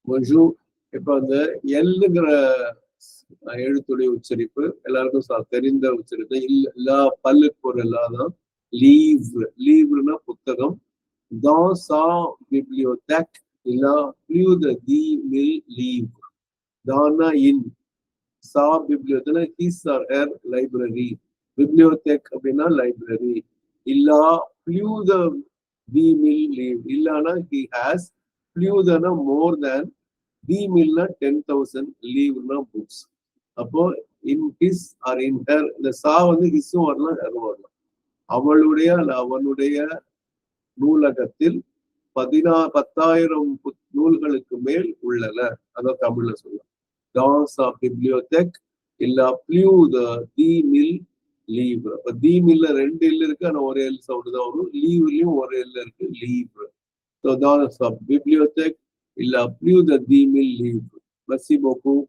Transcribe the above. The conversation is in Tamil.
bonjour. இப்போ அந்த எல்லுங்கிற எழுத்துடைய உச்சரிப்பு எல்லாருக்கும் தெரிந்த உச்சரிப்பு. எல்லா பல்லுக்கு ஒரு எல்லாதான் லீவ்ரு. லீவ்ருனா புத்தகம். Dans sa bibliothèque, il a plus de 10,000 livres. Dans in sa bibliothèque, his or her library. Bibliothèque அப்படின்னா library. Il a plus de 10,000 livres. இல்லனா he has plus than more than 10,000 10,000 livres books. அப்போ in his or in her, இந்த சா வந்து ஹிஸும் வரலாம் ஹெரும் வரலாம். அவளுடைய அவனுடைய நூலகத்தில் 10,000 நூல்களுக்கு மேல் உள்ளன. அதான் தமிழ்ல சொல்லலாம். Dans sa bibliothèque, il a plus de 10,000 livres. அப்ப 10,000 2 எல் இருக்கு, ஆனா ஒரு எல் சவுண்ட் தான் வரும். லீவ்லயும் ஒரு எல் இருக்கு, livre. So dans sa bibliothèque, il a plus de 10,000 livres. Merci beaucoup.